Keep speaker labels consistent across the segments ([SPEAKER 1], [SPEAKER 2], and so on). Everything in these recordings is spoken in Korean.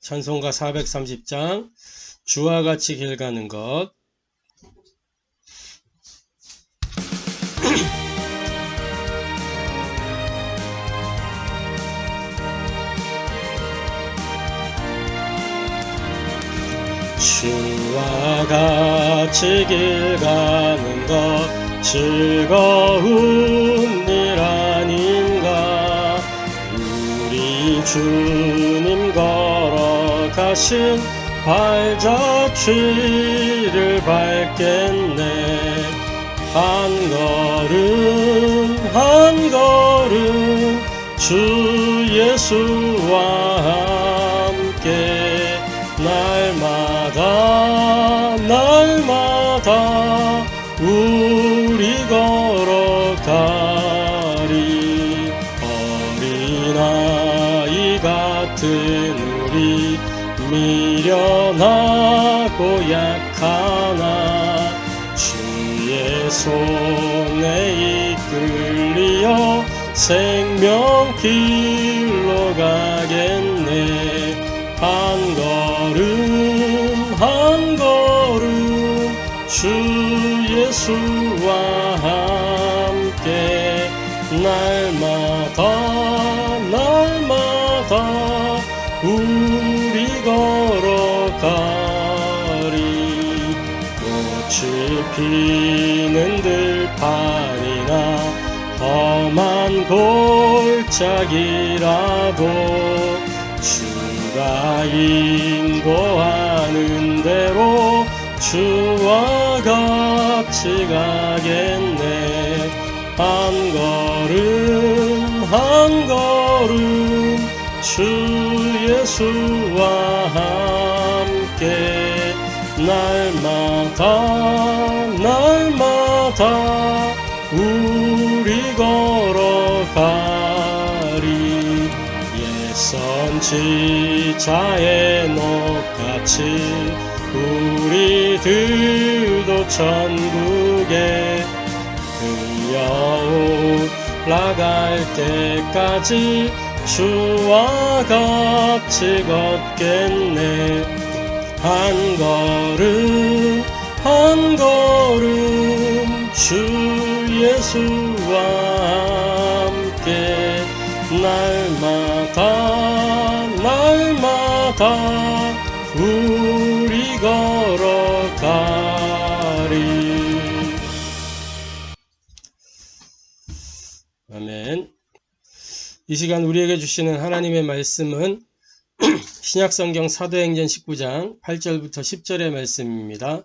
[SPEAKER 1] 찬송가 430장 주와 같이 길 가는 것. 주와 같이 길 가는 것 즐거운 일 아닌가. 우리 주님 걸어가신 발자취를 밟겠네. 한 걸음 한 걸음 주 예수와 함께 날마다 우리 걸어가리. 어린아이 같은 우리 미련하고 약하나 주의 손에 이끌려 생명길로 가겠네. 한 걸음 주 예수와 함께 날마다 우리 걸어가리. 꽃이 피는 들판이나 험한 골짜기라도 주가 인도하는 대로 주와 같이 가겠네. 한 걸음 주 예수와 함께 날마다 우리 걸어가리. 옛선 지자의 녹같이 우리들도 천국에 흘러올라갈 때까지 주와 같이 걷겠네. 한 걸음 주 예수와 함께 날마다 우리 걸어가리. 아멘. 이 시간 우리에게 주시는 하나님의 말씀은 신약성경 사도행전 19장 8절부터 10절의 말씀입니다.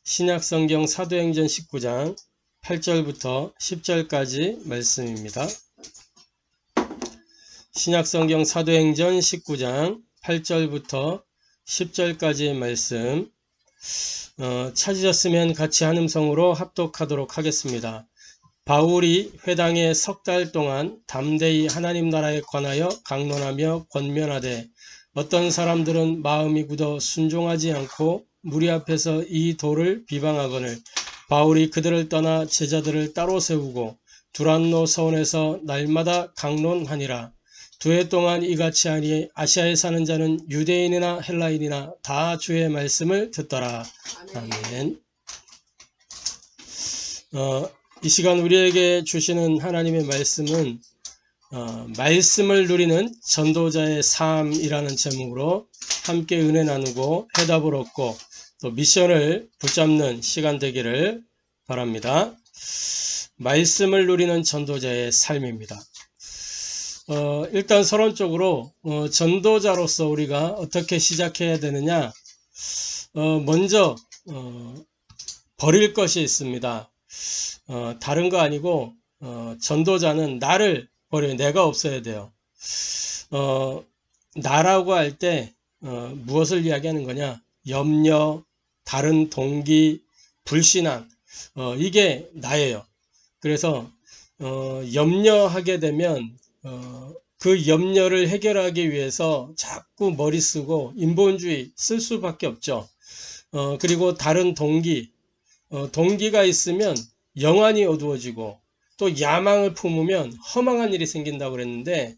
[SPEAKER 1] 신약성경 사도행전 19장 8절부터 10절까지 말씀입니다. 신약성경 사도행전 19장 8절부터 10절까지의 말씀, 찾으셨으면 같이 한음성으로 합독하도록 하겠습니다. 바울이 회당에 석 달 동안 담대히 하나님 나라에 관하여 강론하며 권면하되 어떤 사람들은 마음이 굳어 순종하지 않고 무리 앞에서 이 도를 비방하거늘 바울이 그들을 떠나 제자들을 따로 세우고 두란노 서원에서 날마다 강론하니라. 2해 동안 이같이 하니 아시아에 사는 자는 유대인이나 헬라인이나 다 주의 말씀을 듣더라. 아멘. 이 시간 우리에게 주시는 하나님의 말씀은 말씀을 누리는 전도자의 삶이라는 제목으로 함께 은혜 나누고 해답을 얻고 또 미션을 붙잡는 시간 되기를 바랍니다. 말씀을 누리는 전도자의 삶입니다. 일단 서론적으로 전도자로서 우리가 어떻게 시작해야 되느냐, 먼저 버릴 것이 있습니다. 다른 거 아니고 전도자는 나를 버려요. 내가 없어야 돼요. 나라고 할 때 무엇을 이야기하는 거냐? 염려, 다른 동기, 불신앙, 이게 나예요. 그래서 염려하게 되면 그 염려를 해결하기 위해서 자꾸 머리 쓰고 인본주의 쓸 수밖에 없죠. 그리고 다른 동기, 동기가 있으면 영안이 어두워지고 또 야망을 품으면 허망한 일이 생긴다고 그랬는데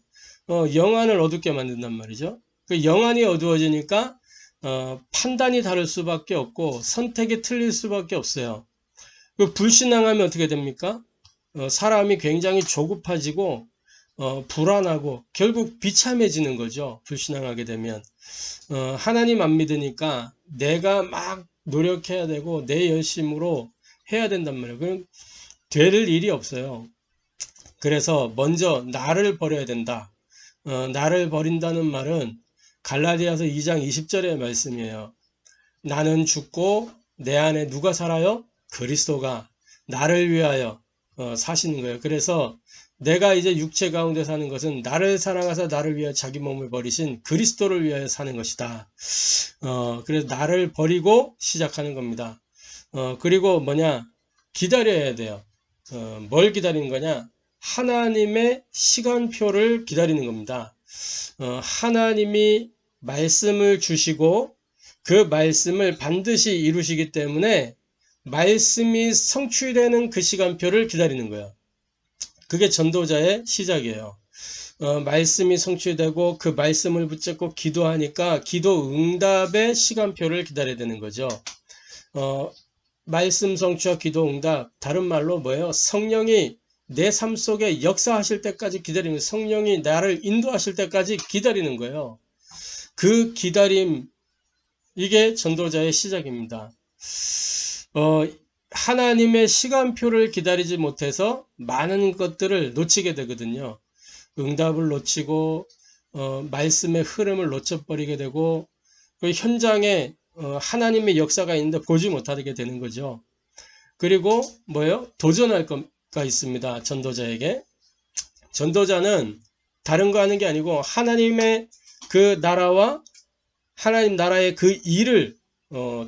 [SPEAKER 1] 영안을 어둡게 만든단 말이죠. 그 영안이 어두워지니까 판단이 다를 수밖에 없고 선택이 틀릴 수밖에 없어요. 그 불신앙하면 어떻게 됩니까? 사람이 굉장히 조급해지고 불안하고 결국 비참해지는 거죠. 불신앙하게 되면 하나님 안 믿으니까 내가 막 노력해야 되고 내 열심으로 해야 된단 말이에요. 그럼 될 일이 없어요. 그래서 먼저 나를 버려야 된다. 나를 버린다는 말은 갈라디아서 2장 20절의 말씀이에요. 나는 죽고 내 안에 누가 살아요? 그리스도가 나를 위하여 사시는 거예요. 그래서 내가 이제 육체 가운데 사는 것은 나를 사랑하사 나를 위하여 자기 몸을 버리신 그리스도를 위하여 사는 것이다. 그래서 나를 버리고 시작하는 겁니다. 그리고 뭐냐? 기다려야 돼요. 뭘 기다리는 거냐? 하나님의 시간표를 기다리는 겁니다. 하나님이 말씀을 주시고 그 말씀을 반드시 이루시기 때문에 말씀이 성취되는 그 시간표를 기다리는 거예요. 그게 전도자의 시작이에요. 말씀이 성취되고 그 말씀을 붙잡고 기도하니까 기도 응답의 시간표를 기다려야 되는 거죠. 말씀 성취와 기도 응답, 다른 말로 뭐예요? 성령이 내 삶 속에 역사하실 때까지 기다리는 거예요. 성령이 나를 인도하실 때까지 기다리는 거예요. 그 기다림, 이게 전도자의 시작입니다. 하나님의 시간표를 기다리지 못해서 많은 것들을 놓치게 되거든요. 응답을 놓치고 말씀의 흐름을 놓쳐버리게 되고 그 현장에 하나님의 역사가 있는데 보지 못하게 되는 거죠. 그리고 뭐예요? 도전할 거가 있습니다. 전도자에게. 전도자는 다른 거 하는 게 아니고 하나님의 그 나라와 하나님 나라의 그 일을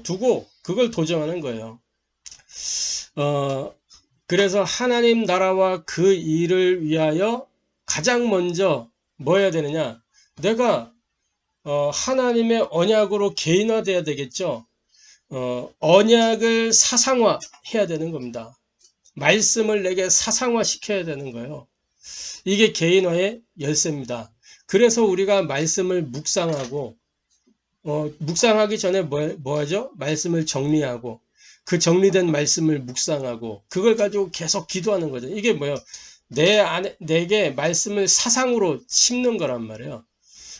[SPEAKER 1] 두고 그걸 도전하는 거예요. 그래서 하나님 나라와 그 일을 위하여 가장 먼저 뭐 해야 되느냐? 내가 하나님의 언약으로 개인화돼야 되겠죠. 언약을 사상화 해야 되는 겁니다. 말씀을 내게 사상화 시켜야 되는 거예요. 이게 개인화의 열쇠입니다. 그래서 우리가 말씀을 묵상하고 묵상하기 전에 뭐 하죠? 말씀을 정리하고 그 정리된 말씀을 묵상하고 그걸 가지고 계속 기도하는 거죠. 이게 뭐예요? 내게 말씀을 사상으로 심는 거란 말이에요.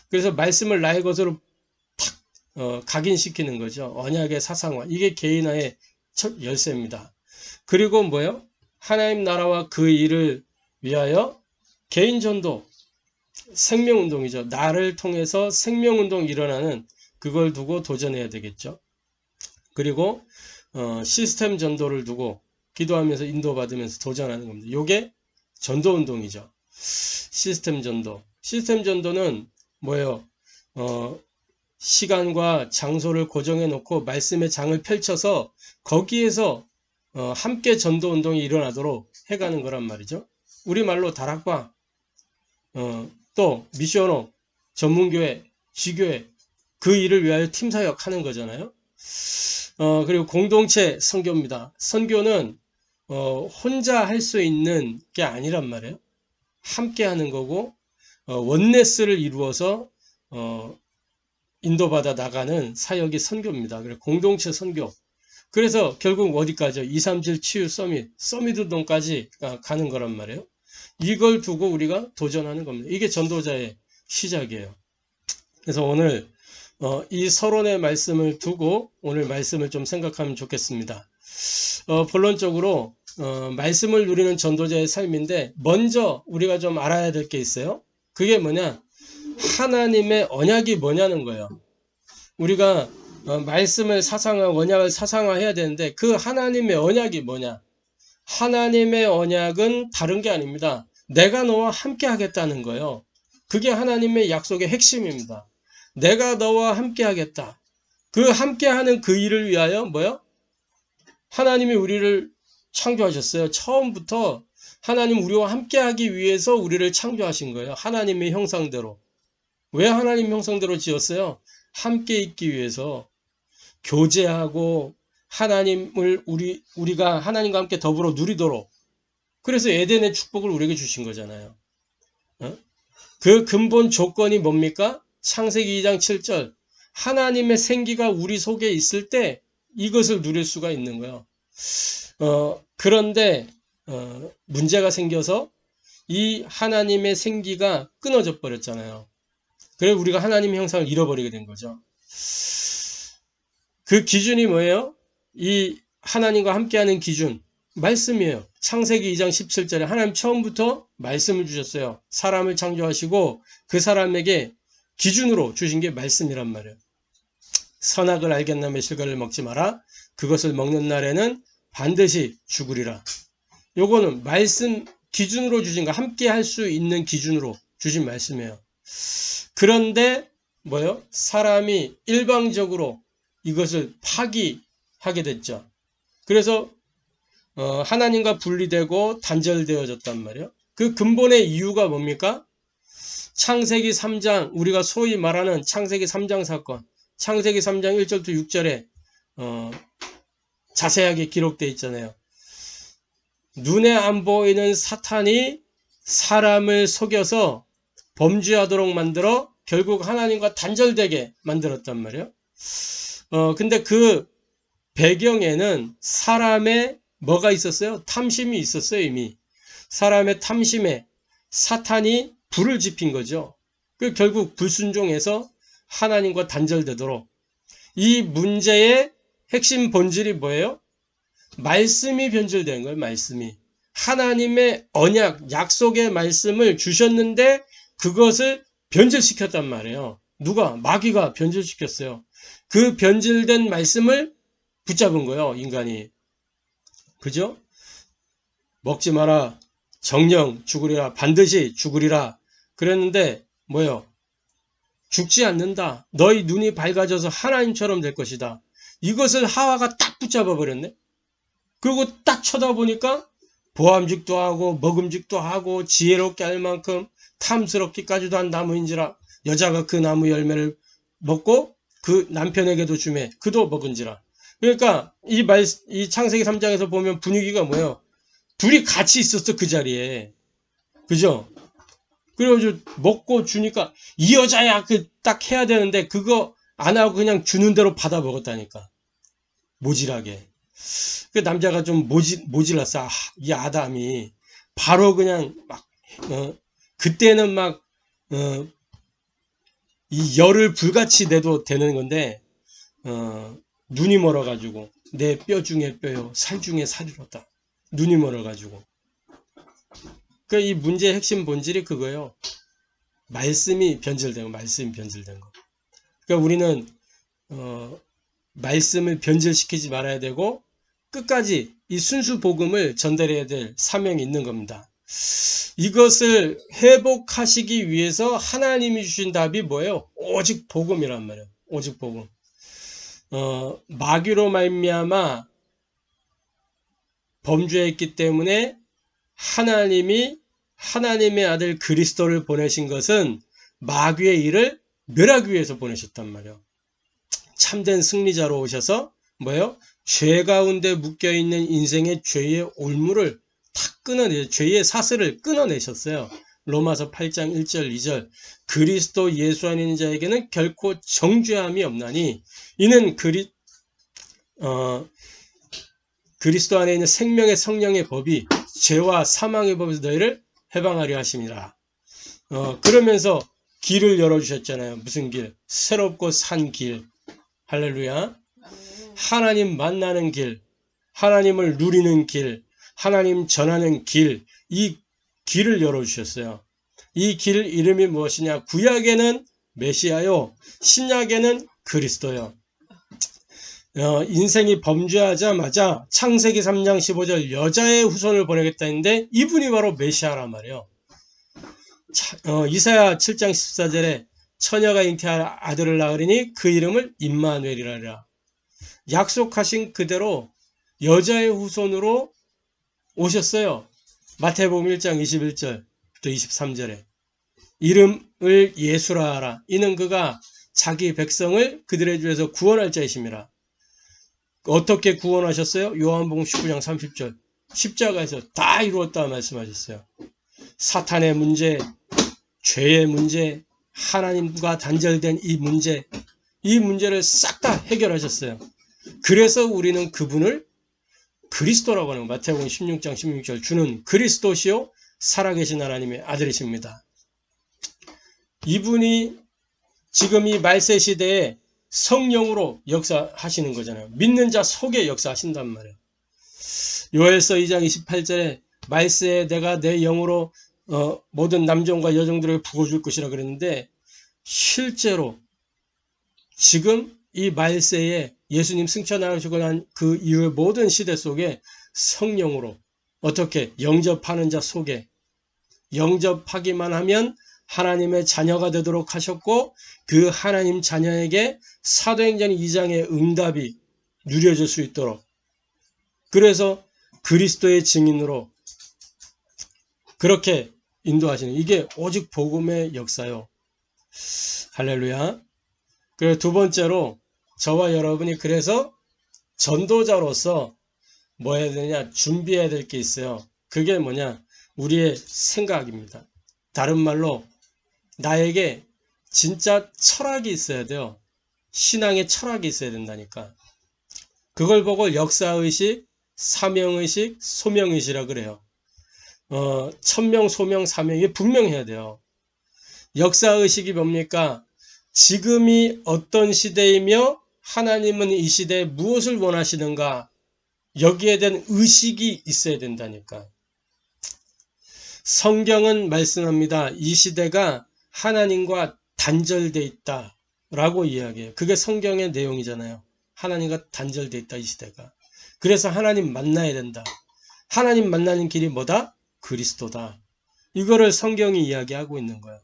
[SPEAKER 1] 그래서 말씀을 나의 것으로 탁 각인시키는 거죠. 언약의 사상화. 이게 개인화의 첫 열쇠입니다. 그리고 뭐예요? 하나님 나라와 그 일을 위하여 개인 전도, 생명운동이죠. 나를 통해서 생명운동이 일어나는 그걸 두고 도전해야 되겠죠. 그리고 시스템 전도를 두고 기도하면서 인도받으면서 도전하는 겁니다. 이게 전도운동이죠. 시스템 전도. 시스템 전도는 뭐예요? 시간과 장소를 고정해 놓고 말씀의 장을 펼쳐서 거기에서 함께 전도운동이 일어나도록 해가는 거란 말이죠. 우리말로 다락방, 또 미션호, 전문교회, 지교회 그 일을 위하여 팀사역 하는 거잖아요. 그리고 공동체 선교입니다. 선교는 혼자 할 수 있는 게 아니란 말이에요. 함께 하는 거고 원네스를 이루어서 인도받아 나가는 사역이 선교입니다. 그래서 공동체 선교. 그래서 결국 어디까지요? 237 치유 서밋 운동까지 가는 거란 말이에요. 이걸 두고 우리가 도전하는 겁니다. 이게 전도자의 시작이에요. 그래서 오늘 이 서론의 말씀을 두고 오늘 말씀을 좀 생각하면 좋겠습니다. 본론적으로 말씀을 누리는 전도자의 삶인데 먼저 우리가 좀 알아야 될 게 있어요. 그게 뭐냐? 하나님의 언약이 뭐냐는 거예요. 우리가 말씀을 언약을 사상화해야 되는데 그 하나님의 언약이 뭐냐? 하나님의 언약은 다른 게 아닙니다. 내가 너와 함께 하겠다는 거예요. 그게 하나님의 약속의 핵심입니다. 내가 너와 함께 하겠다. 그 함께하는 그 일을 위하여 뭐요? 하나님이 우리를 창조하셨어요. 처음부터 하나님 우리와 함께하기 위해서 우리를 창조하신 거예요. 하나님의 형상대로. 왜 하나님 형상대로 지었어요? 함께 있기 위해서 교제하고 하나님을 우리가 하나님과 함께 더불어 누리도록. 그래서 에덴의 축복을 우리에게 주신 거잖아요. 그 근본 조건이 뭡니까? 창세기 2장 7절. 하나님의 생기가 우리 속에 있을 때 이것을 누릴 수가 있는 거예요. 그런데 문제가 생겨서 이 하나님의 생기가 끊어져 버렸잖아요. 그래서 우리가 하나님의 형상을 잃어버리게 된 거죠. 그 기준이 뭐예요? 이 하나님과 함께하는 기준, 말씀이에요. 창세기 2장 17절에 하나님 처음부터 말씀을 주셨어요. 사람을 창조하시고 그 사람에게 기준으로 주신 게 말씀이란 말이에요. 선악을 알겠나며 실과를 먹지 마라. 그것을 먹는 날에는 반드시 죽으리라. 요거는 말씀 기준으로 주신 거, 함께 할 수 있는 기준으로 주신 말씀이에요. 그런데 뭐요? 사람이 일방적으로 이것을 파기하게 됐죠. 그래서 하나님과 분리되고 단절되어졌단 말이에요. 그 근본의 이유가 뭡니까? 창세기 3장, 우리가 소위 말하는 창세기 3장 사건, 창세기 3장 1절부터 6절에 자세하게 기록되어 있잖아요. 눈에 안 보이는 사탄이 사람을 속여서 범죄하도록 만들어 결국 하나님과 단절되게 만들었단 말이에요. 근데 그 배경에는 사람의 뭐가 있었어요? 탐심이 있었어요, 이미. 사람의 탐심에 사탄이 불을 지핀 거죠. 그 결국 불순종해서 하나님과 단절되도록. 이 문제의 핵심 본질이 뭐예요? 말씀이 변질된 거예요, 말씀이. 하나님의 언약, 약속의 말씀을 주셨는데 그것을 변질시켰단 말이에요. 누가? 마귀가 변질시켰어요. 그 변질된 말씀을 붙잡은 거예요, 인간이. 그죠? 먹지 마라. 정령 죽으리라. 반드시 죽으리라. 그랬는데 뭐예요? 죽지 않는다. 너희 눈이 밝아져서 하나님처럼 될 것이다. 이것을 하와가 딱 붙잡아 버렸네. 그리고 딱 쳐다보니까 보암직도 하고 먹음직도 하고 지혜롭게 할 만큼 탐스럽기까지도 한 나무인지라. 여자가 그 나무 열매를 먹고 그 남편에게도 주매 그도 먹은지라. 그러니까 이 창세기 3장에서 보면 분위기가 뭐예요? 둘이 같이 있었어, 그 자리에. 그죠? 그래가지고 먹고 주니까 이 여자야 그 딱 해야 되는데 그거 안 하고 그냥 주는 대로 받아 먹었다니까. 모질하게. 그 남자가 좀 모질랐어. 이 아담이 바로 그냥 막 그때는 막 이 열을 불같이 내도 되는 건데 눈이 멀어가지고 내 뼈 중에 뼈요 살 중에 살이로다. 눈이 멀어가지고. 그 이 문제의 핵심 본질이 그거예요. 말씀이 변질된 거, 말씀이 변질된 거. 그러니까 우리는 말씀을 변질시키지 말아야 되고 끝까지 이 순수 복음을 전달해야 될 사명이 있는 겁니다. 이것을 회복하시기 위해서 하나님이 주신 답이 뭐예요? 오직 복음이란 말이에요. 오직 복음. 마귀로 말미암아 범죄했기 때문에 하나님이 하나님의 아들 그리스도를 보내신 것은 마귀의 일을 멸하기 위해서 보내셨단 말이에요. 참된 승리자로 오셔서 뭐예요? 죄 가운데 묶여있는 인생의 죄의 올무를 탁 죄의 사슬을 끊어내셨어요. 로마서 8장 1절 2절. 그리스도 예수 안에 있는 자에게는 결코 정죄함이 없나니 이는 그리스도 안에 있는 생명의 성령의 법이 죄와 사망의 법에서 너희를 해방하려 하심이라. 그러면서 길을 열어주셨잖아요. 무슨 길? 새롭고 산 길. 할렐루야. 하나님 만나는 길, 하나님을 누리는 길, 하나님 전하는 길, 이 길을 열어주셨어요. 이 길 이름이 무엇이냐? 구약에는 메시아요, 신약에는 그리스도요. 인생이 범죄하자마자 창세기 3장 15절 여자의 후손을 보내겠다 했는데 이분이 바로 메시아란 말이에요. 이사야 7장 14절에 처녀가 잉태할 아들을 낳으리니 그 이름을 임마누엘이라 하리라. 약속하신 그대로 여자의 후손으로 오셨어요. 마태복음 1장 21절 또 23절에 이름을 예수라 하라. 이는 그가 자기 백성을 그들의 죄에서 구원할 자이심이라. 어떻게 구원하셨어요? 요한복음 19장 30절 십자가에서 다 이루었다 말씀하셨어요. 사탄의 문제, 죄의 문제, 하나님과 단절된 이 문제를 싹 다 해결하셨어요. 그래서 우리는 그분을 그리스도라고 하는 거예요. 마태복음 16장 16절 주는 그리스도시요 살아계신 하나님의 아들이십니다. 이분이 지금 이 말세 시대에 성령으로 역사하시는 거잖아요. 믿는 자 속에 역사하신단 말이에요. 요엘서 2장 28절에 말세에 내가 내 영으로 모든 남종과 여종들에게 부어줄 것이라 그랬는데 실제로 지금 이 말세에 예수님 승천하시고 난 그 이후의 모든 시대 속에 성령으로 어떻게 영접하는 자 속에 영접하기만 하면 하나님의 자녀가 되도록 하셨고 그 하나님 자녀에게 사도행전 2장의 응답이 누려질 수 있도록 그래서 그리스도의 증인으로 그렇게 인도하시는 이게 오직 복음의 역사요. 할렐루야. 그리고 두 번째로 저와 여러분이 그래서 전도자로서 뭐 해야 되냐 준비해야 될 게 있어요. 그게 뭐냐 우리의 생각입니다. 다른 말로 나에게 진짜 철학이 있어야 돼요. 신앙의 철학이 있어야 된다니까. 그걸 보고 역사의식, 사명의식, 소명의식이라 그래요. 천명, 소명, 사명이 분명해야 돼요. 역사의식이 뭡니까? 지금이 어떤 시대이며 하나님은 이 시대에 무엇을 원하시는가? 여기에 대한 의식이 있어야 된다니까. 성경은 말씀합니다. 이 시대가 하나님과 단절되어 있다 라고 이야기해요. 그게 성경의 내용이잖아요. 하나님과 단절되어 있다 이 시대가. 그래서 하나님 만나야 된다. 하나님 만나는 길이 뭐다? 그리스도다. 이거를 성경이 이야기하고 있는 거예요.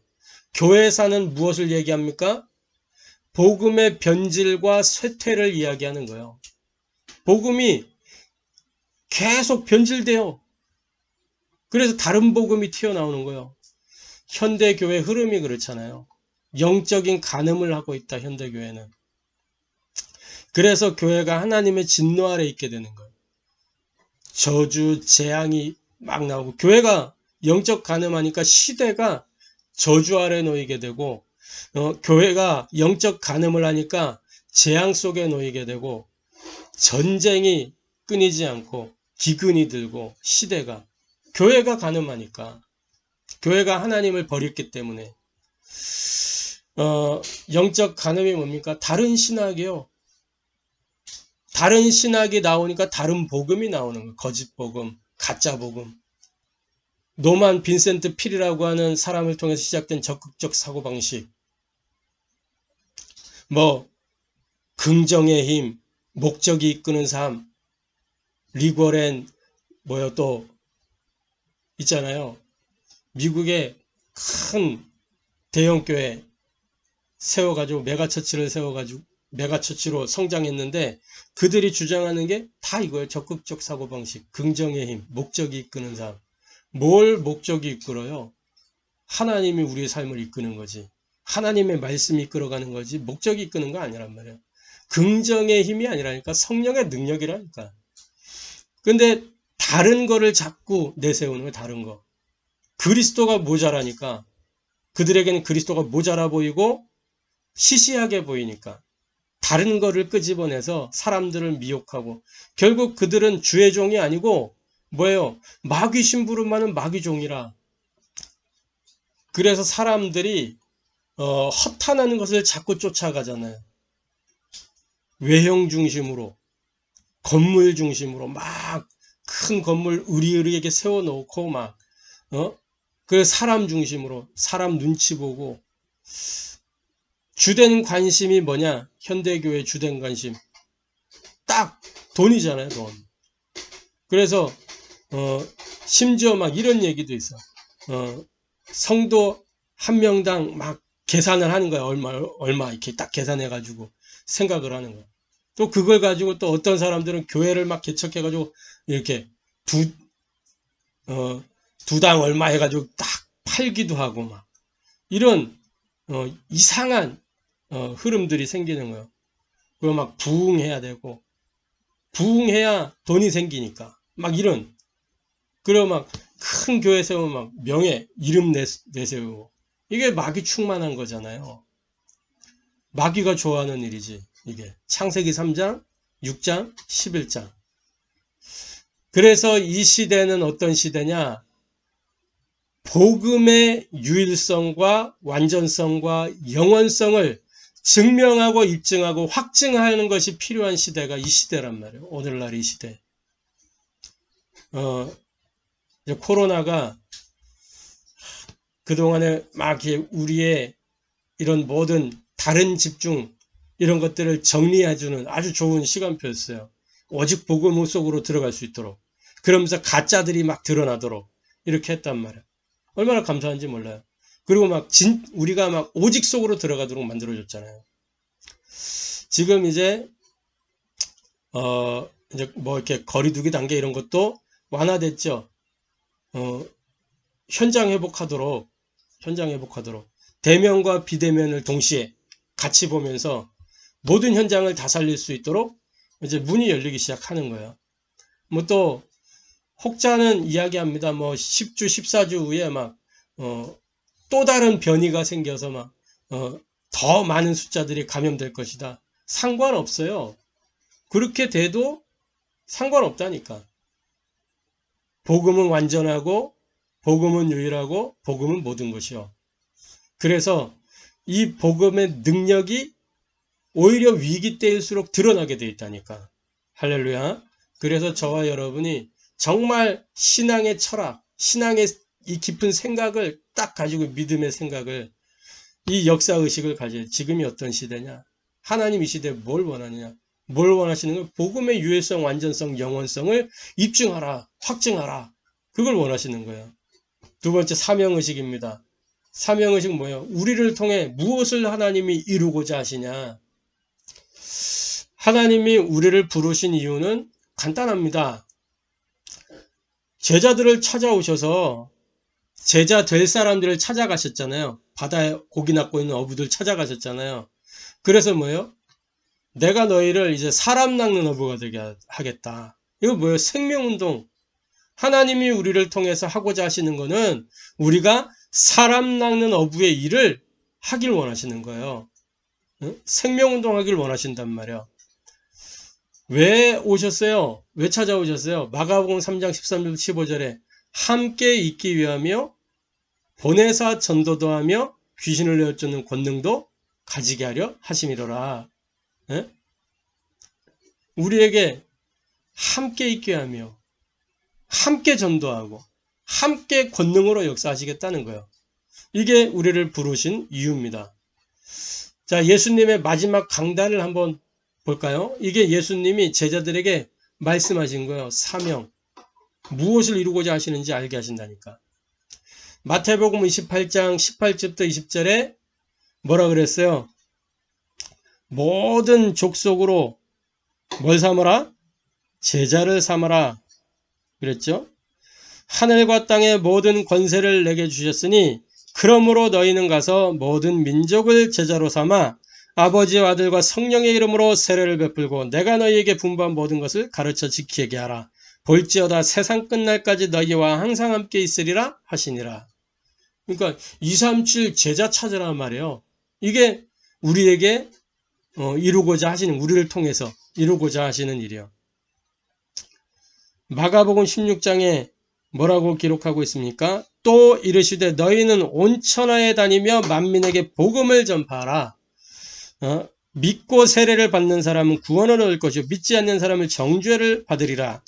[SPEAKER 1] 교회사는 무엇을 얘기합니까? 복음의 변질과 쇠퇴를 이야기하는 거예요. 복음이 계속 변질돼요. 그래서 다른 복음이 튀어나오는 거예요. 현대교회 흐름이 그렇잖아요. 영적인 간음을 하고 있다, 현대교회는. 그래서 교회가 하나님의 진노 아래 있게 되는 거예요. 저주, 재앙이 막 나오고, 교회가 영적 간음하니까 시대가 저주 아래 놓이게 되고, 교회가 영적 간음을 하니까 재앙 속에 놓이게 되고, 전쟁이 끊이지 않고, 기근이 들고, 시대가. 교회가 간음하니까. 교회가 하나님을 버렸기 때문에. 영적 간음이 뭡니까? 다른 신학이요. 다른 신학이 나오니까 다른 복음이 나오는 거예요. 거짓 복음, 가짜 복음. 노만 빈센트 필이라고 하는 사람을 통해서 시작된 적극적 사고방식. 긍정의 힘, 목적이 이끄는 삶, 리고렌, 또 있잖아요. 미국의 큰 대형교회 세워가지고 메가처치를 세워가지고 메가처치로 성장했는데 그들이 주장하는 게 다 이거예요. 적극적 사고방식, 긍정의 힘, 목적이 이끄는 삶. 뭘 목적이 이끌어요? 하나님이 우리의 삶을 이끄는 거지. 하나님의 말씀이 이끌어가는 거지 목적이 이끄는 거 아니란 말이에요. 긍정의 힘이 아니라니까 성령의 능력이라니까. 근데 다른 거를 자꾸 내세우는 거예요. 다른 거. 그리스도가 모자라니까 그들에게는 그리스도가 모자라 보이고 시시하게 보이니까 다른 거를 끄집어내서 사람들을 미혹하고 결국 그들은 주의 종이 아니고 마귀 심부름하는 마귀 종이라. 그래서 사람들이 허탄한 것을 자꾸 쫓아가잖아요. 외형 중심으로 건물 중심으로 막 큰 건물 으리으리하게 세워놓고 그 사람 중심으로 사람 눈치 보고 주된 관심이 뭐냐? 현대교회 주된 관심 딱 돈이잖아요. 돈. 그래서 심지어 이런 얘기도 있어. 성도 한 명당 계산을 하는 거야. 얼마 이렇게 딱 계산해가지고 생각을 하는 거야. 또 그걸 가지고 또 어떤 사람들은 교회를 개척해가지고 이렇게 두당 얼마 해가지고 딱 팔기도 하고 이런 이상한 흐름들이 생기는 거예요. 그리고 부흥해야 되고 부흥해야 돈이 생기니까 이런. 그리고 큰 교회 세우면 명예 이름 내세우고 이게 마귀 충만한 거잖아요. 마귀가 좋아하는 일이지. 이게 창세기 3장, 6장, 11장. 그래서 이 시대는 어떤 시대냐? 복음의 유일성과 완전성과 영원성을 증명하고 입증하고 확증하는 것이 필요한 시대가 이 시대란 말이에요. 오늘날 이 시대. 이제 코로나가 그동안에 막 우리의 이런 모든 다른 집중 이런 것들을 정리해주는 아주 좋은 시간표였어요. 오직 복음 속으로 들어갈 수 있도록. 그러면서 가짜들이 막 드러나도록 이렇게 했단 말이에요. 얼마나 감사한지 몰라요. 그리고 우리가 막 오직 속으로 들어가도록 만들어줬잖아요. 지금 이제 뭐 이렇게 거리두기 단계 이런 것도 완화됐죠. 현장 회복하도록 대면과 비대면을 동시에 같이 보면서 모든 현장을 다 살릴 수 있도록 이제 문이 열리기 시작하는 거예요. 뭐 또 혹자는 이야기합니다. 뭐 10주, 14주 후에 또 다른 변이가 생겨서 더 많은 숫자들이 감염될 것이다. 상관없어요. 그렇게 돼도 상관없다니까. 복음은 완전하고 복음은 유일하고 복음은 모든 것이요. 그래서 이 복음의 능력이 오히려 위기 때일수록 드러나게 돼 있다니까. 할렐루야. 그래서 저와 여러분이 정말 신앙의 철학, 신앙의 이 깊은 생각을 딱 가지고 믿음의 생각을 이 역사의식을 가져야 지금이 어떤 시대냐. 하나님 이 시대에 뭘 원하느냐. 뭘 원하시는 건 복음의 유일성, 완전성, 영원성을 입증하라, 확증하라. 그걸 원하시는 거예요. 두 번째 사명의식입니다. 사명의식 뭐예요? 우리를 통해 무엇을 하나님이 이루고자 하시냐. 하나님이 우리를 부르신 이유는 간단합니다. 제자들을 찾아오셔서 제자 될 사람들을 찾아가셨잖아요. 바다에 고기 낚고 있는 어부들 찾아가셨잖아요. 그래서 뭐예요? 내가 너희를 이제 사람 낚는 어부가 되게 하겠다. 이거 뭐예요? 생명운동. 하나님이 우리를 통해서 하고자 하시는 거는 우리가 사람 낚는 어부의 일을 하길 원하시는 거예요. 생명운동 하길 원하신단 말이에요. 왜 오셨어요? 왜 찾아오셨어요? 마가복음 3장 13절 15절에 함께 있기 위하며 보내사 전도도 하며 귀신을 내어쫓는 권능도 가지게 하려 하심이로라. 우리에게 함께 있게 하며 함께 전도하고 함께 권능으로 역사하시겠다는 거예요. 이게 우리를 부르신 이유입니다. 자, 예수님의 마지막 강단을 한번 볼까요? 이게 예수님이 제자들에게 말씀하신 거예요. 사명. 무엇을 이루고자 하시는지 알게 하신다니까. 마태복음 28장 18절부터 20절에 뭐라 그랬어요? 모든 족속으로 뭘 삼아라? 제자를 삼아라. 그랬죠? 하늘과 땅의 모든 권세를 내게 주셨으니 그러므로 너희는 가서 모든 민족을 제자로 삼아 아버지와 아들과 성령의 이름으로 세례를 베풀고 내가 너희에게 분부한 모든 것을 가르쳐 지키게 하라. 볼지어다 세상 끝날까지 너희와 항상 함께 있으리라 하시니라. 그러니까 237 제자 찾으란 말이에요. 이게 우리에게 이루고자 하시는, 우리를 통해서 이루고자 하시는 일이요. 마가복음 16장에 뭐라고 기록하고 있습니까? 또 이르시되 너희는 온 천하에 다니며 만민에게 복음을 전파하라. 믿고 세례를 받는 사람은 구원을 얻을 것이요 믿지 않는 사람은 정죄를 받으리라.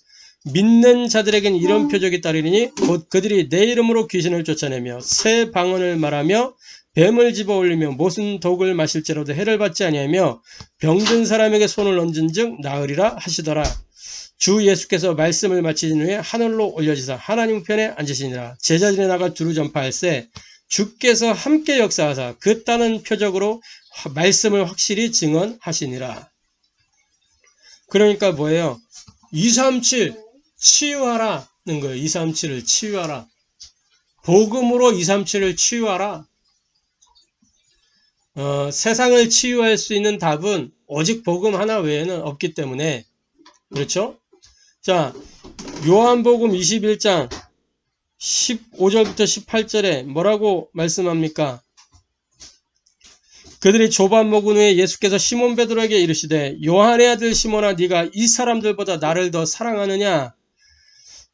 [SPEAKER 1] 믿는 자들에게는 이런 표적이 따르리니 곧 그들이 내 이름으로 귀신을 쫓아내며 새 방언을 말하며 뱀을 집어올리며 무슨 독을 마실지라도 해를 받지 아니하며 병든 사람에게 손을 얹은즉 나으리라 하시더라. 주 예수께서 말씀을 마치신 후에 하늘로 올려지사 하나님 편에 앉으시니라. 제자들이 나가 두루 전파할세 주께서 함께 역사하사 그 따는 표적으로 말씀을 확실히 증언하시니라. 그러니까 뭐예요? 237 치유하라는 거예요. 237을 치유하라. 복음으로 237을 치유하라. 세상을 치유할 수 있는 답은 오직 복음 하나 외에는 없기 때문에 그렇죠? 자, 요한복음 21장 15절부터 18절에 뭐라고 말씀합니까? 그들이 조반 먹은 후에 예수께서 시몬 베드로에게 이르시되 요한의 아들 시몬아 네가 이 사람들보다 나를 더 사랑하느냐?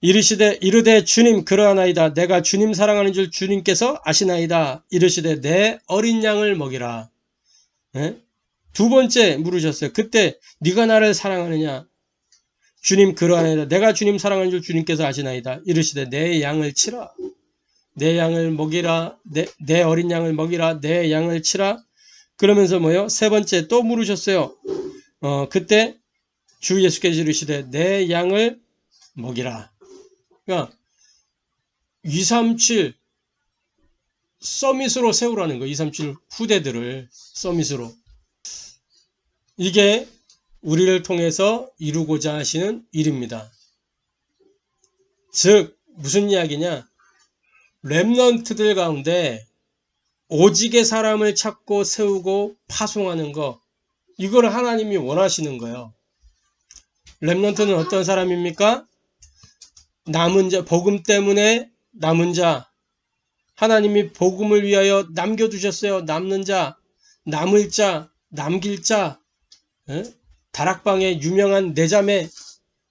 [SPEAKER 1] 이르되 주님 그러하나이다. 내가 주님 사랑하는 줄 주님께서 아시나이다. 이르시되 내 어린 양을 먹이라. 예? 두 번째 물으셨어요. 그때 네가 나를 사랑하느냐? 주님 그러하나이다. 내가 주님 사랑하는 줄 주님께서 아시나이다. 이르시되 내 양을 치라. 내 양을 먹이라. 내 어린 양을 먹이라. 내 양을 치라. 그러면서 뭐요? 세 번째 또 물으셨어요. 그때 주 예수께서 이르시되 내 양을 먹이라. 그러니까 237 서밋으로 세우라는 거. 237 후대들을 서밋으로. 이게 우리를 통해서 이루고자 하시는 일입니다. 즉 무슨 이야기냐? 렘넌트들 가운데 오직의 사람을 찾고 세우고 파송하는 거, 이걸 하나님이 원하시는 거예요. 렘넌트는 어떤 사람입니까? 남은 자, 복음 때문에 남은 자, 하나님이 복음을 위하여 남겨두셨어요. 남는 자, 남을 자, 남길 자, 다락방의 유명한 네 자매,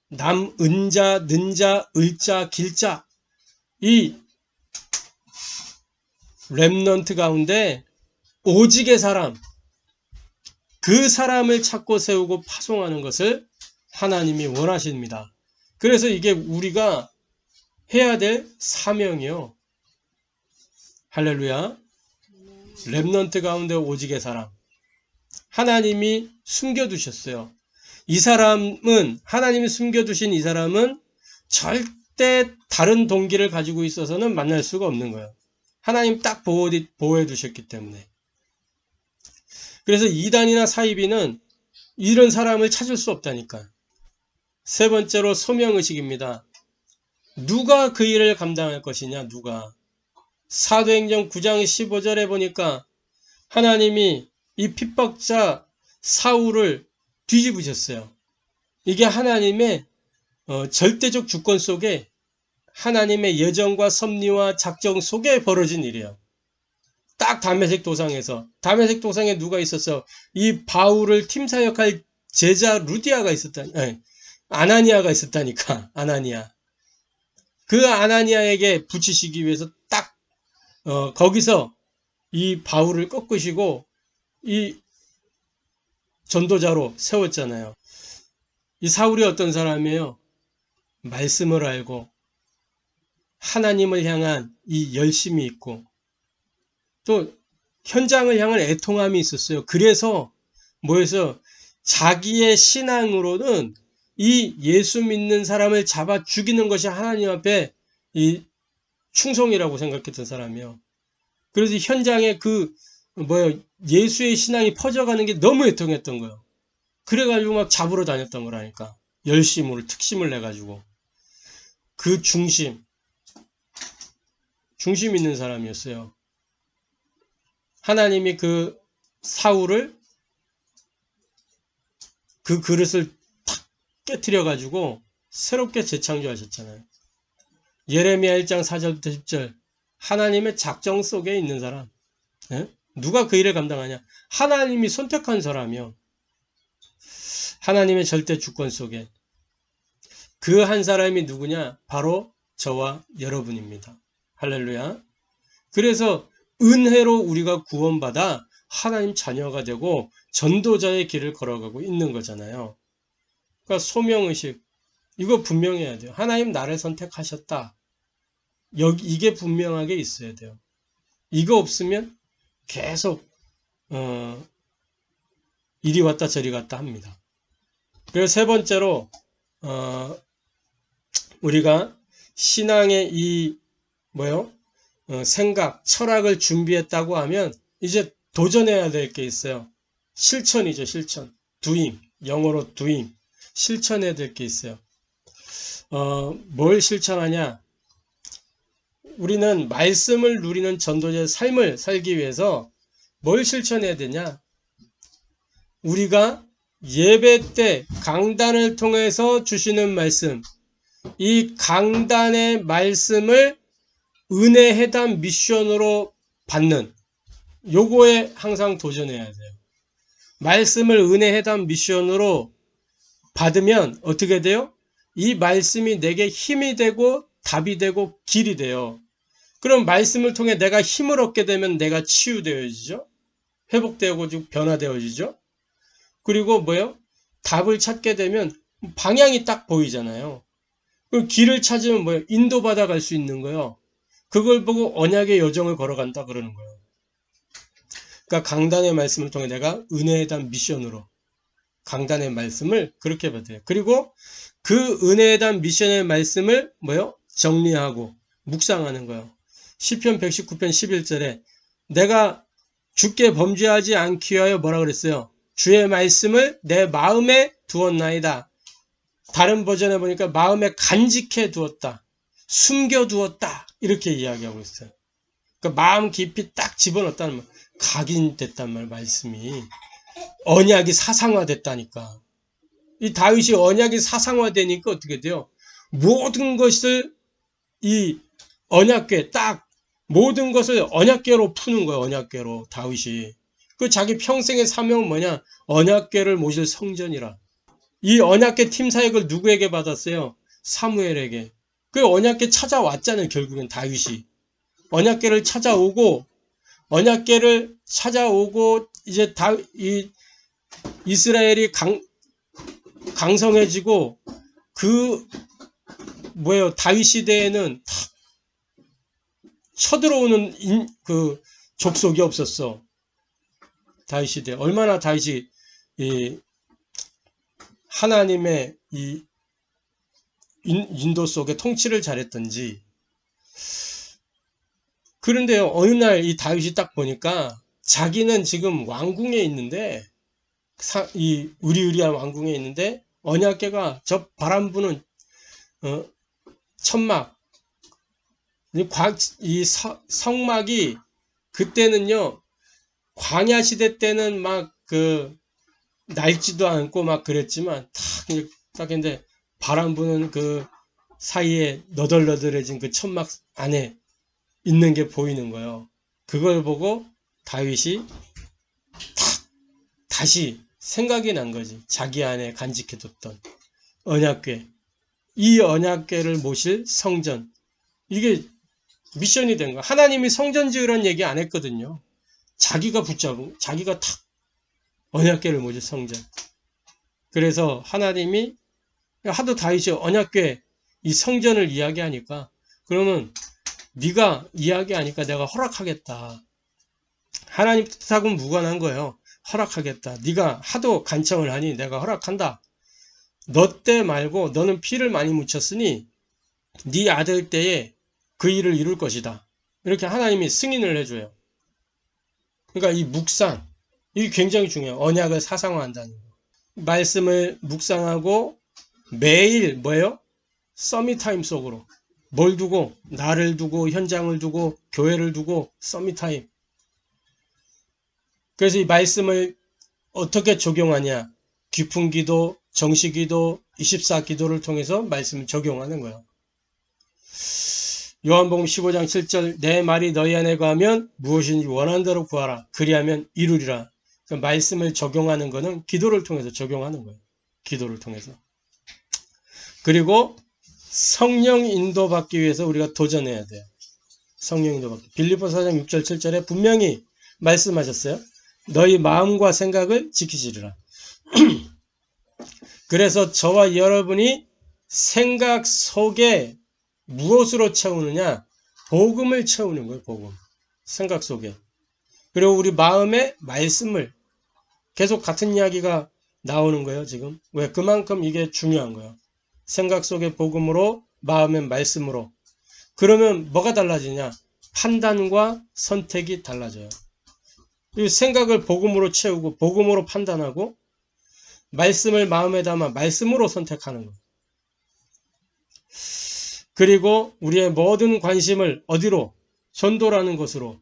[SPEAKER 1] 남은 자, 는 자, 을 자, 길 자, 이 렘넌트 가운데 오직의 사람, 그 사람을 찾고 세우고 파송하는 것을 하나님이 원하십니다. 그래서 이게 우리가 해야 될 사명이요. 할렐루야. 렘넌트 가운데 오직의 사람, 하나님이 숨겨두셨어요. 이 사람은, 하나님이 숨겨두신 이 사람은 절대 다른 동기를 가지고 있어서는 만날 수가 없는 거예요. 하나님 딱 보호해 두셨기 때문에. 그래서 이단이나 사이비는 이런 사람을 찾을 수 없다니까. 세 번째로 소명의식입니다. 누가 그 일을 감당할 것이냐? 누가? 사도행전 9장 15절에 보니까 하나님이 이 핍박자 사울을 뒤집으셨어요. 이게 하나님의 절대적 주권 속에, 하나님의 예정과 섭리와 작정 속에 벌어진 일이에요. 딱 다메섹 도상에서. 다메섹 도상에 누가 있었어? 이 바울을 팀사역할 제자 루디아가 아나니아가 있었다니까. 아나니아. 그 아나니아에게 붙이시기 위해서 딱 거기서 이 바울을 꺾으시고 이 전도자로 세웠잖아요. 이 사울이 어떤 사람이에요? 말씀을 알고 하나님을 향한 이 열심이 있고 또 현장을 향한 애통함이 있었어요. 그래서 뭐해서 자기의 신앙으로는 이 예수 믿는 사람을 잡아 죽이는 것이 하나님 앞에 이 충성이라고 생각했던 사람이에요. 그래서 현장에 예수의 신앙이 퍼져가는 게 너무 애통했던 거예요. 그래가지고 막 잡으러 다녔던 거라니까. 열심으로, 특심을 내가지고. 그 중심 있는 사람이었어요. 하나님이 그 사울을, 그 그릇을 탁 깨트려가지고 새롭게 재창조하셨잖아요. 예레미야 1장 4절부터 10절. 하나님의 작정 속에 있는 사람. 누가 그 일을 감당하냐? 하나님이 선택한 사람이요. 하나님의 절대 주권 속에. 그 한 사람이 누구냐? 바로 저와 여러분입니다. 할렐루야. 그래서 은혜로 우리가 구원받아 하나님 자녀가 되고 전도자의 길을 걸어가고 있는 거잖아요. 그러니까 소명의식, 이거 분명해야 돼요. 하나님 나를 선택하셨다. 이게 분명하게 있어야 돼요. 이거 없으면 계속 이리 왔다 저리 갔다 합니다. 그리고 세 번째로 우리가 신앙의 생각, 철학을 준비했다고 하면 이제 도전해야 될 게 있어요. 실천이죠. 실천. doing. 영어로 doing. 실천해야 될 게 있어요. 뭘 실천하냐? 우리는 말씀을 누리는 전도자의 삶을 살기 위해서 뭘 실천해야 되냐? 우리가 예배 때 강단을 통해서 주시는 말씀, 이 강단의 말씀을 은혜 해담 미션으로 받는, 요거에 항상 도전해야 돼요. 말씀을 은혜회담 미션으로 받으면 어떻게 돼요? 이 말씀이 내게 힘이 되고 답이 되고 길이 돼요. 그럼 말씀을 통해 내가 힘을 얻게 되면 내가 치유되어지죠. 회복되어지고 변화되어지죠. 그리고 뭐요? 답을 찾게 되면 방향이 딱 보이잖아요. 그 길을 찾으면 뭐예요? 인도받아 갈 수 있는 거예요. 그걸 보고 언약의 여정을 걸어간다 그러는 거예요. 그러니까 강단의 말씀을 통해 내가 은혜에 대한 미션으로 강단의 말씀을 그렇게 받아요. 그리고 그 은혜에 대한 미션의 말씀을 뭐요? 정리하고 묵상하는 거예요. 시편 119편 11절에 내가 주께 범죄하지 않기 위하여 뭐라 그랬어요? 주의 말씀을 내 마음에 두었나이다. 다른 버전에 보니까 마음에 간직해 두었다. 숨겨 두었다. 이렇게 이야기하고 있어요. 그러니까 마음 깊이 딱 집어넣었다는 말. 각인됐단 말씀이. 언약이 사상화됐다니까. 이 다윗이 언약이 사상화되니까 어떻게 돼요? 모든 것을 이 언약궤 딱 모든 것을 언약궤로 푸는 거예요. 언약궤로 다윗이. 그 자기 평생의 사명은 뭐냐? 언약궤를 모실 성전이라. 이 언약궤 팀 사역을 누구에게 받았어요? 사무엘에게. 그 언약궤 찾아왔잖아요. 결국엔 다윗이. 언약궤를 찾아오고 이제 이 이스라엘이 강성해지고 다윗 시대에는 쳐들어오는 그 족속이 없었어. 다윗 시대. 얼마나 다윗이 하나님의 이 인도 속에 통치를 잘했던지. 그런데요, 어느 날 이 다윗이 딱 보니까 자기는 지금 왕궁에 있는데, 이 으리으리한 왕궁에 있는데, 언약궤가 저 바람 부는, 천막, 이 성막이 그때는요, 광야 시대 때는 막 낡지도 않고 막 그랬지만, 딱 근데 바람 부는 그 사이에 너덜너덜해진 그 천막 안에 있는 게 보이는 거예요. 그걸 보고 다윗이 다시 생각이 난 거지. 자기 안에 간직해뒀던 언약궤. 이 언약궤를 모실 성전. 이게 미션이 된 거야. 하나님이 성전 지으라는 얘기 안 했거든요. 자기가 자기가 탁 언약궤를 모실 성전. 그래서 하나님이 하도 다윗이 언약궤 이 성전을 이야기하니까 그러면 네가 이야기하니까 내가 허락하겠다. 하나님 뜻하고는 무관한 거예요. 허락하겠다. 네가 하도 간청을 하니 내가 허락한다. 너 때 말고 너는 피를 많이 묻혔으니 네 아들 때에 그 일을 이룰 것이다. 이렇게 하나님이 승인을 해줘요. 그러니까 이 묵상, 이게 굉장히 중요해요. 언약을 사상화한다는 거. 말씀을 묵상하고 매일 뭐예요? 서밋타임 속으로. 뭘 두고? 나를 두고, 현장을 두고, 교회를 두고, 서밋타임. 그래서 이 말씀을 어떻게 적용하냐? 깊은 기도, 정시 기도, 24기도를 통해서 말씀을 적용하는 거예요. 요한복음 15장 7절 내 말이 너희 안에 거하면 무엇인지 원하는 대로 구하라. 그리하면 이루리라. 그러니까 말씀을 적용하는 거는 기도를 통해서 적용하는 거예요. 기도를 통해서. 그리고 성령 인도받기 위해서 우리가 도전해야 돼요. 성령 인도받기. 빌립보서 4장 6절 7절에 분명히 말씀하셨어요. 너희 마음과 생각을 지키시리라. 그래서 저와 여러분이 생각 속에 무엇으로 채우느냐? 복음을 채우는 거예요. 복음. 생각 속에. 그리고 우리 마음에 말씀을 계속 같은 이야기가 나오는 거예요. 지금. 왜? 그만큼 이게 중요한 거예요. 생각 속에 복음으로 마음의 말씀으로. 그러면 뭐가 달라지냐? 판단과 선택이 달라져요. 이 생각을 복음으로 채우고 복음으로 판단하고 말씀을 마음에 담아 말씀으로 선택하는 거예요. 그리고 우리의 모든 관심을 어디로? 전도라는 것으로.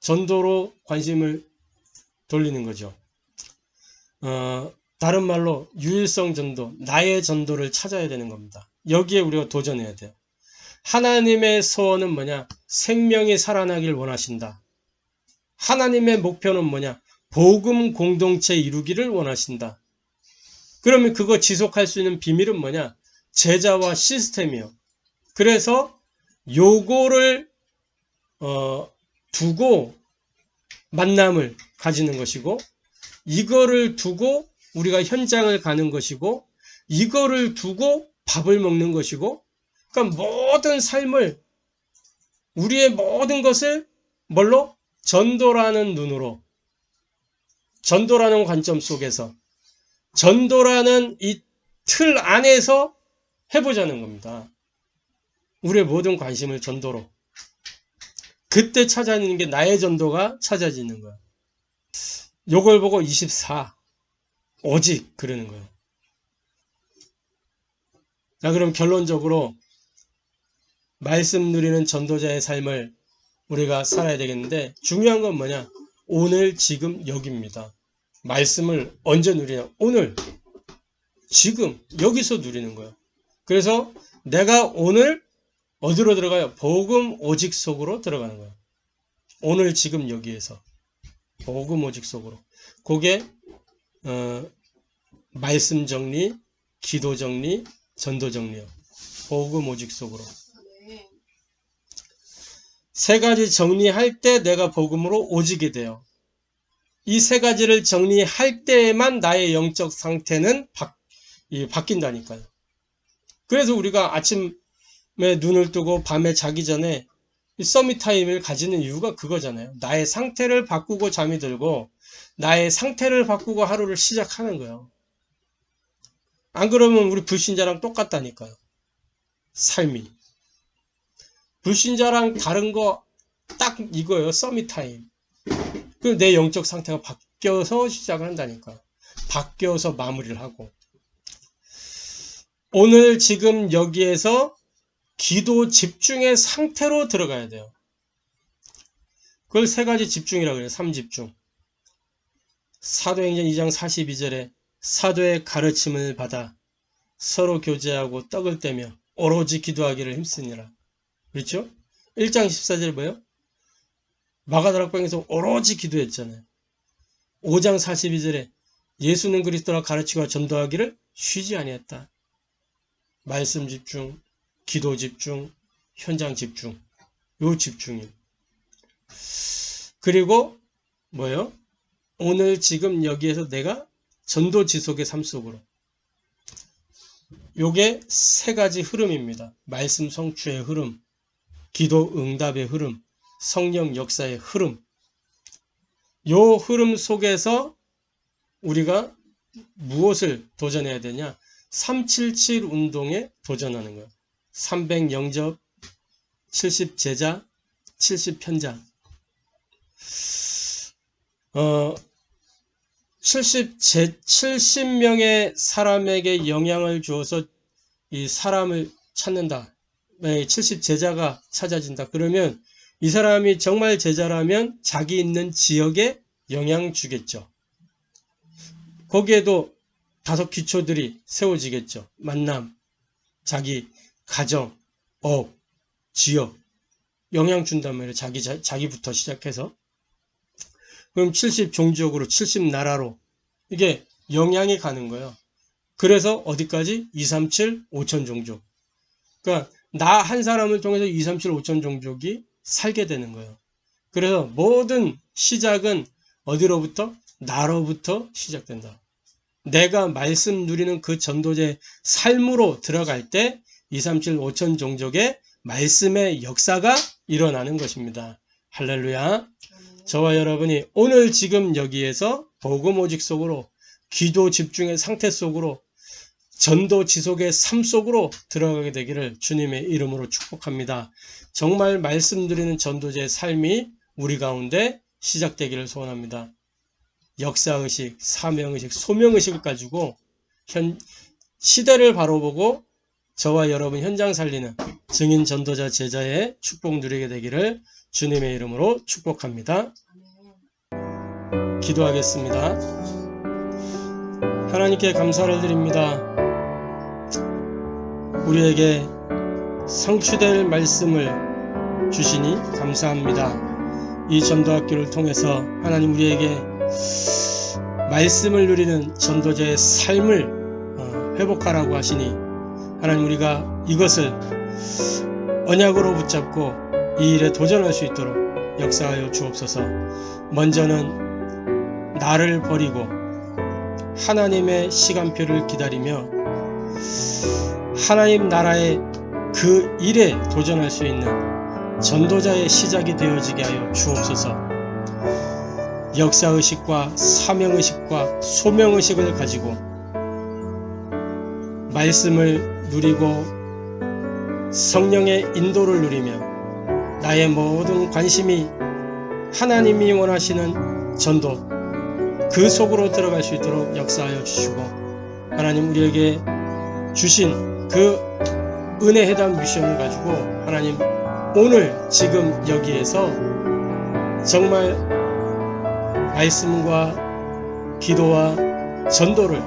[SPEAKER 1] 전도로 관심을 돌리는 거죠. 다른 말로 유일성 전도, 나의 전도를 찾아야 되는 겁니다. 여기에 우리가 도전해야 돼요. 하나님의 소원은 뭐냐? 생명이 살아나길 원하신다. 하나님의 목표는 뭐냐? 복음 공동체 이루기를 원하신다. 그러면 그거 지속할 수 있는 비밀은 뭐냐? 제자와 시스템이요. 그래서 요거를 두고 만남을 가지는 것이고, 이거를 두고 우리가 현장을 가는 것이고, 이거를 두고 밥을 먹는 것이고, 그러니까 모든 삶을, 우리의 모든 것을 뭘로? 전도라는 눈으로, 전도라는 관점 속에서, 전도라는 이 틀 안에서 해보자는 겁니다. 우리의 모든 관심을 전도로. 그때 찾아지는 게 나의 전도가 찾아지는 거야. 요걸 보고 24. 오직 그러는 거예요. 자, 그럼 결론적으로 말씀 누리는 전도자의 삶을 우리가 살아야 되겠는데, 중요한 건 뭐냐? 오늘, 지금, 여기입니다. 말씀을 언제 누리냐? 오늘, 지금, 여기서 누리는 거예요. 그래서 내가 오늘 어디로 들어가요? 복음 오직 속으로 들어가는 거예요. 오늘, 지금, 여기에서. 복음 오직 속으로. 그게 말씀 정리, 기도 정리, 전도 정리요. 복음 오직 속으로. 세 가지 정리할 때 내가 복음으로 오직이 돼요. 이 세 가지를 정리할 때에만 나의 영적 상태는 바뀐다니까요. 그래서 우리가 아침에 눈을 뜨고 밤에 자기 전에 이 서밋 타임을 가지는 이유가 그거잖아요. 나의 상태를 바꾸고 잠이 들고, 나의 상태를 바꾸고 하루를 시작하는 거예요. 안 그러면 우리 불신자랑 똑같다니까요. 삶이. 불신자랑 다른 거 딱 이거예요. 서밋 타임. 그 내 영적 상태가 바뀌어서 시작을 한다니까. 바뀌어서 마무리를 하고. 오늘 지금 여기에서 기도 집중의 상태로 들어가야 돼요. 그걸 세 가지 집중이라고 그래요. 3집중. 사도행전 2장 42절에 사도의 가르침을 받아 서로 교제하고 떡을 떼며 오로지 기도하기를 힘쓰니라. 그렇죠? 1장 14절 뭐예요? 마가다락방에서 오로지 기도했잖아요. 5장 42절에 예수는 그리스도라 가르치고 전도하기를 쉬지 아니했다. 말씀 집중, 기도 집중, 현장 집중. 요 집중이요. 그리고 뭐예요? 오늘 지금 여기에서 내가 전도 지속의 삶 속으로. 요게 세 가지 흐름입니다. 말씀 성취의 흐름, 기도 응답의 흐름, 성령 역사의 흐름. 요 흐름 속에서 우리가 무엇을 도전해야 되냐? 377 운동에 도전하는 거예요. 300 영접, 70 제자, 70 편자. 70명의 사람에게 영향을 주어서 이 사람을 찾는다. 70 제자가 찾아진다. 그러면 이 사람이 정말 제자라면 자기 있는 지역에 영향 주겠죠. 거기에도 5 기초들이 세워지겠죠. 만남, 자기, 가정, 업, 지역. 영향 준단 말이에요. 자기부터 시작해서. 그럼 70 종족으로, 70 나라로. 이게 영향이 가는 거예요. 그래서 어디까지? 237, 5천 종족. 그러니까 나 한 사람을 통해서 237, 5천 종족이 살게 되는 거예요. 그래서 모든 시작은 어디로부터? 나로부터 시작된다. 내가 말씀 누리는 그 전도자의 삶으로 들어갈 때 237, 5천 종족의 말씀의 역사가 일어나는 것입니다. 할렐루야. 저와 여러분이 오늘 지금 여기에서 복음 오직 속으로, 기도 집중의 상태 속으로, 전도 지속의 삶 속으로 들어가게 되기를 주님의 이름으로 축복합니다. 정말 말씀드리는 전도자의 삶이 우리 가운데 시작되기를 소원합니다. 역사의식, 사명의식, 소명의식을 가지고 시대를 바로 보고 저와 여러분 현장 살리는 증인 전도자 제자의 축복 누리게 되기를 주님의 이름으로 축복합니다. 기도하겠습니다. 하나님께 감사를 드립니다. 우리에게 성취될 말씀을 주시니 감사합니다. 이 전도학교를 통해서 하나님 우리에게 말씀을 누리는 전도자의 삶을 회복하라고 하시니 하나님 우리가 이것을 언약으로 붙잡고 이 일에 도전할 수 있도록 역사하여 주옵소서. 먼저는 나를 버리고 하나님의 시간표를 기다리며 하나님 나라의 그 일에 도전할 수 있는 전도자의 시작이 되어지게 하여 주옵소서. 역사의식과 사명의식과 소명의식을 가지고 말씀을 누리고 성령의 인도를 누리며 나의 모든 관심이 하나님이 원하시는 전도 그 속으로 들어갈 수 있도록 역사하여 주시고 하나님 우리에게 주신 그 은혜 해당 미션을 가지고 하나님 오늘 지금 여기에서 정말 말씀과 기도와 전도를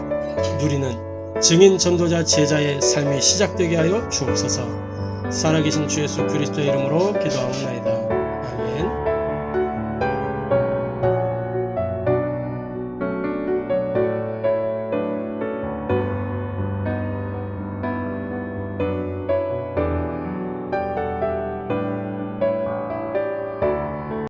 [SPEAKER 1] 누리는 증인 전도자 제자의 삶이 시작되게 하여 주옵소서. 살아계신 주 예수 그리스도의 이름으로 기도하옵나이다.